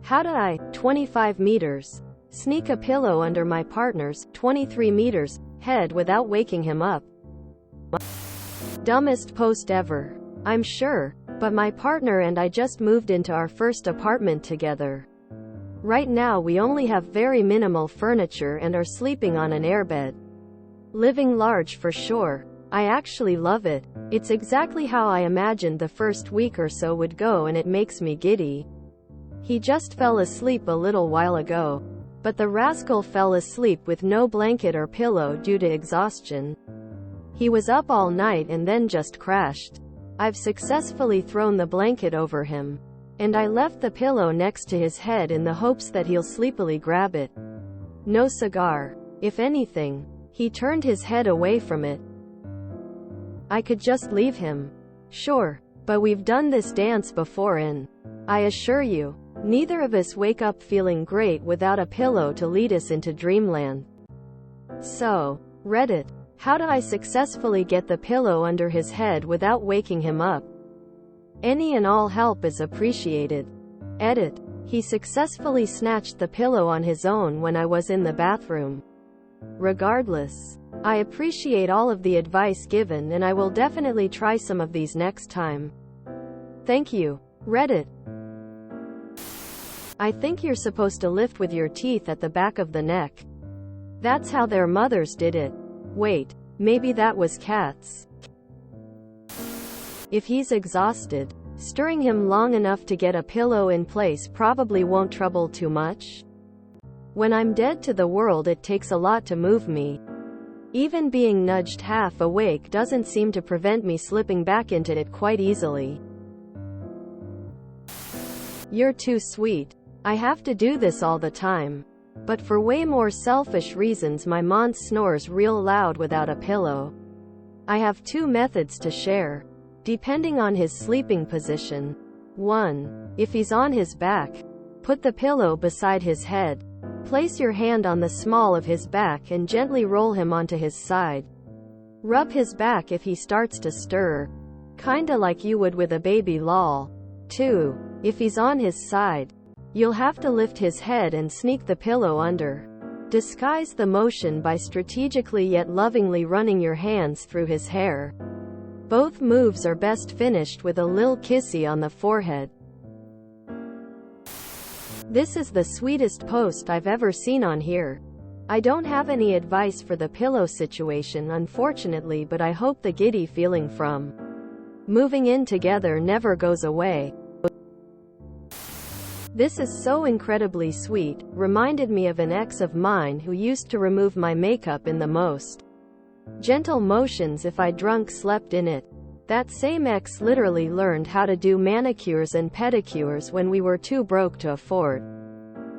How did I, 25 meters, sneak a pillow under my partner's, 23 meters, head without waking him up? Dumbest post ever, I'm sure, but my partner and I just moved into our first apartment together. Right now we only have very minimal furniture and are sleeping on an airbed. Living large for sure. I actually love it. It's exactly how I imagined the first week or so would go, and it makes me giddy. He just fell asleep a little while ago. But the rascal fell asleep with no blanket or pillow due to exhaustion. He was up all night and then just crashed. I've successfully thrown the blanket over him. And I left the pillow next to his head in the hopes that he'll sleepily grab it. No cigar. If anything, he turned his head away from it. I could just leave him. Sure, but we've done this dance before and, I assure you, neither of us wake up feeling great without a pillow to lead us into dreamland. So, Reddit, how do I successfully get the pillow under his head without waking him up? Any and all help is appreciated. Edit. He successfully snatched the pillow on his own when I was in the bathroom. Regardless, I appreciate all of the advice given, and I will definitely try some of these next time. Thank you. Reddit. I think you're supposed to lift with your teeth at the back of the neck. That's how their mothers did it. Wait, maybe that was cats. If he's exhausted, stirring him long enough to get a pillow in place probably won't trouble too much. When I'm dead to the world, it takes a lot to move me. Even being nudged half awake doesn't seem to prevent me slipping back into it quite easily. You're too sweet. I have to do this all the time. But for way more selfish reasons, my man snores real loud without a pillow. I have two methods to share, depending on his sleeping position. 1. If he's on his back, put the pillow beside his head. Place your hand on the small of his back and gently roll him onto his side. Rub his back if he starts to stir, kinda like you would with a baby lol. 2. If he's on his side, you'll have to lift his head and sneak the pillow under. Disguise the motion by strategically yet lovingly running your hands through his hair. Both moves are best finished with a lil kissy on the forehead. This is the sweetest post I've ever seen on here. I don't have any advice for the pillow situation, unfortunately, but I hope the giddy feeling from moving in together never goes away. This is so incredibly sweet, reminded me of an ex of mine who used to remove my makeup in the most gentle motions if I drunk slept in it. That same ex literally learned how to do manicures and pedicures when we were too broke to afford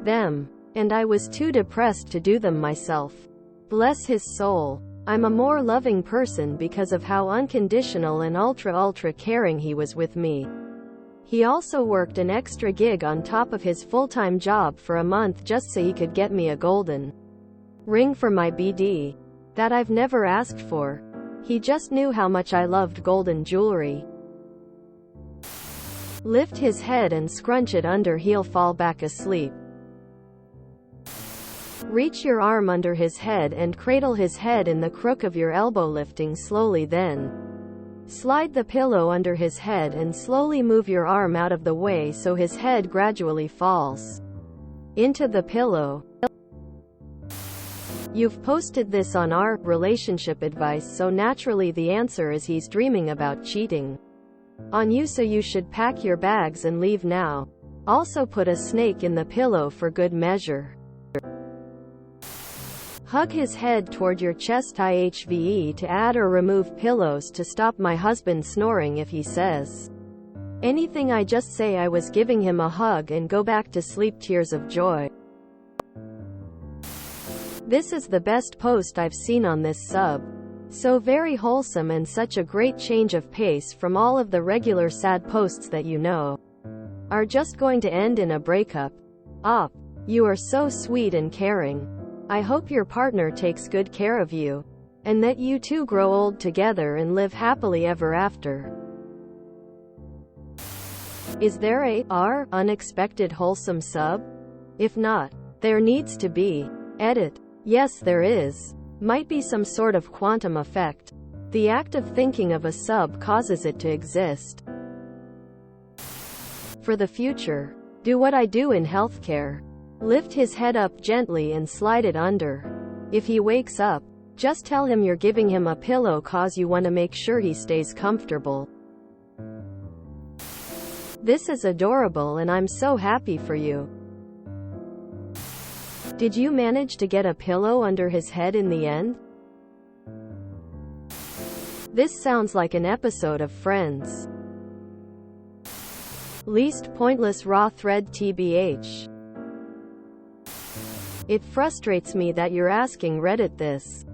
them, and I was too depressed to do them myself. Bless his soul. I'm a more loving person because of how unconditional and ultra caring he was with me. He also worked an extra gig on top of his full-time job for a month just so he could get me a golden ring for my BD that I've never asked for. He just knew how much I loved golden jewelry. Lift his head and scrunch it under, he'll fall back asleep. Reach your arm under his head and cradle his head in the crook of your elbow, lifting slowly, then slide the pillow under his head and slowly move your arm out of the way so his head gradually falls into the pillow. You've posted this on our relationship advice, so naturally the answer is he's dreaming about cheating on you, so you should pack your bags and leave now. Also put a snake in the pillow for good measure. Hug his head toward your chest. IHVE to add or remove pillows to stop my husband snoring. If he says anything, I just say I was giving him a hug and go back to sleep. Tears of joy. This is the best post I've seen on this sub. So very wholesome and such a great change of pace from all of the regular sad posts that you know are just going to end in a breakup. Op. You are so sweet and caring. I hope your partner takes good care of you, and that you two grow old together and live happily ever after. Is there a unexpected wholesome sub? If not, there needs to be. Edit. Yes, there is. Might be some sort of quantum effect. The act of thinking of a sub causes it to exist. For the future, do what I do in healthcare. Lift his head up gently and slide it under. If he wakes up, just tell him you're giving him a pillow cause you want to make sure he stays comfortable. This is adorable and I'm so happy for you. Did you manage to get a pillow under his head in the end? This sounds like an episode of Friends. Least pointless raw thread TBH. It frustrates me that you're asking Reddit this.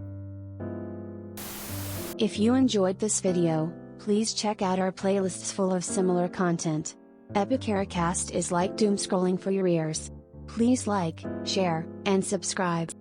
If you enjoyed this video, please check out our playlists full of similar content. Epicaricast is like doom scrolling for your ears. Please like, share, and subscribe.